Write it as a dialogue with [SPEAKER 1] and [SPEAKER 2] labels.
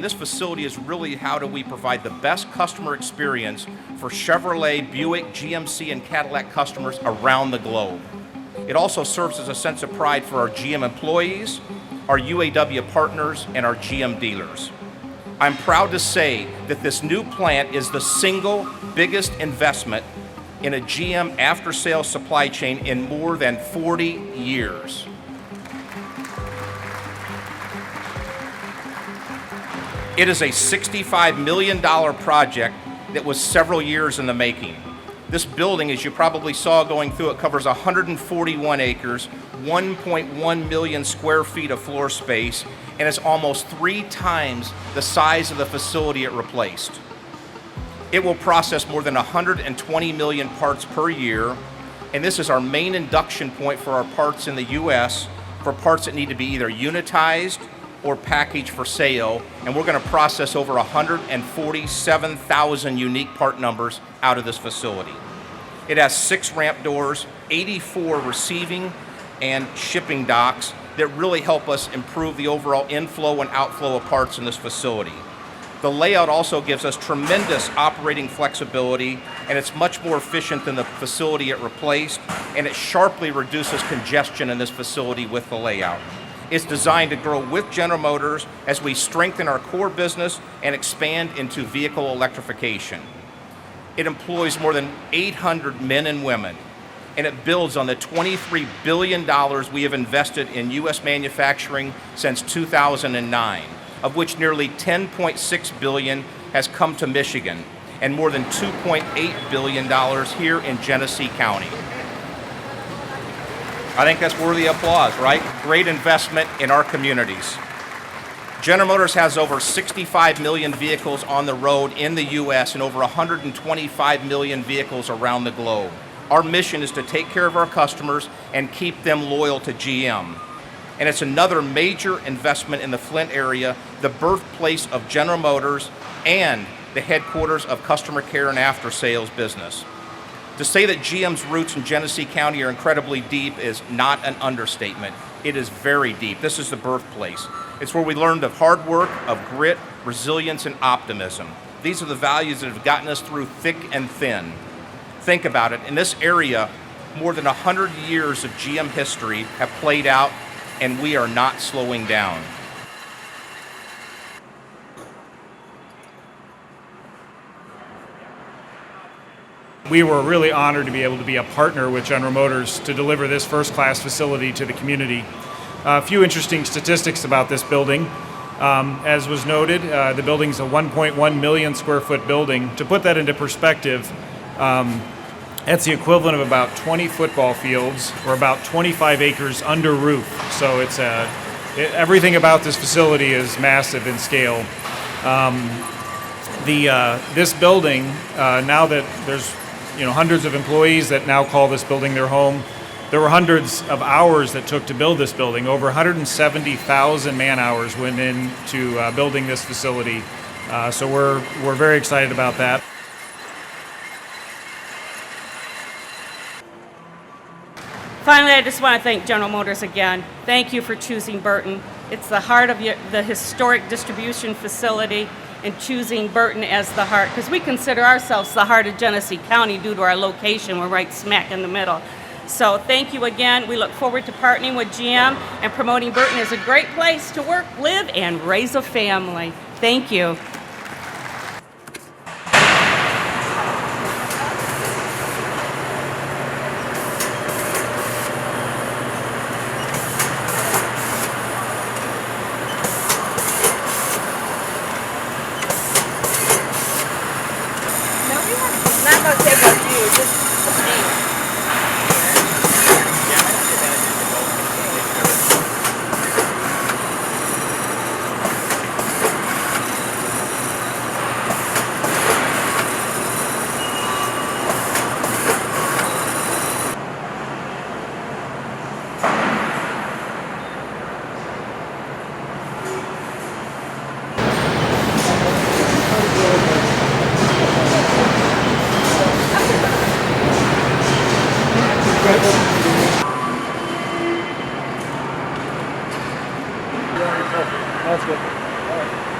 [SPEAKER 1] This facility is really how do we provide the best customer experience for Chevrolet, Buick, GMC, and Cadillac customers around the globe. It also serves as a sense of pride for our GM employees, our UAW partners, and our GM dealers. I'm proud to say that this new plant is the single biggest investment in a GM after-sales supply chain in more than 40 years. It is a $65 million project that was several years in the making. This building, as you probably saw going through it, covers 141 acres, 1.1 million square feet of floor space, and is almost 3 times the size of the facility it replaced. It will process more than 120 million parts per year, and this is our main induction point for our parts in the U.S. for parts that need to be either unitized or packaged for sale, and we're going to process over 147,000 unique part numbers out of this facility. It has 6 ramp doors, 84 receiving and shipping docks that really help us improve the overall inflow and outflow of parts in this facility. The layout also gives us tremendous operating flexibility, and it's much more efficient than the facility it replaced, and it sharply reduces congestion in this facility with the layout. It's designed to grow with General Motors as we strengthen our core business and expand into vehicle electrification. It employs more than 800 men and women, and it builds on the $23 billion we have invested in U.S. manufacturing since 2009, of which nearly $10.6 billion has come to Michigan, and more than $2.8 billion here in Genesee County. I think that's worthy of applause, right? Great investment in our communities. General Motors has over 65 million vehicles on the road in the U.S. and over 125 million vehicles around the globe. Our mission is to take care of our customers and keep them loyal to GM. And it's another major investment in the Flint area, the birthplace of General Motors and the headquarters of Customer Care and Aftersales business. To say that GM's roots in Genesee County are incredibly deep is not an understatement. It is very deep. This is the birthplace. It's where we learned of hard work, of grit, resilience, and optimism. These are the values that have gotten us through thick and thin. Think about it. In this area, more than 100 years of GM history have played out, and we are not slowing down.
[SPEAKER 2] We were really honored to be able to be a partner with General Motors to deliver this first-class facility to the community. A few interesting statistics about this building. As was noted, the building's a 1.1 million square foot building. To put that into perspective, that's the equivalent of about 20 football fields or about 25 acres under roof. So it's everything about this facility is massive in scale. This building, now that there's hundreds of employees that now call this building their home. There were hundreds of hours that took to build this building. Over 170,000 man hours went into building this facility. So we're very excited about that.
[SPEAKER 3] Finally, I just want to thank General Motors again. Thank you for choosing Burton. It's the heart of the historic distribution facility, and choosing Burton as the heart, because we consider ourselves the heart of Genesee County due to our location. We're right smack in the middle. So thank you again. We look forward to partnering with GM and promoting Burton as a great place to work, live, and raise a family. Thank you.
[SPEAKER 4] That's good. All right.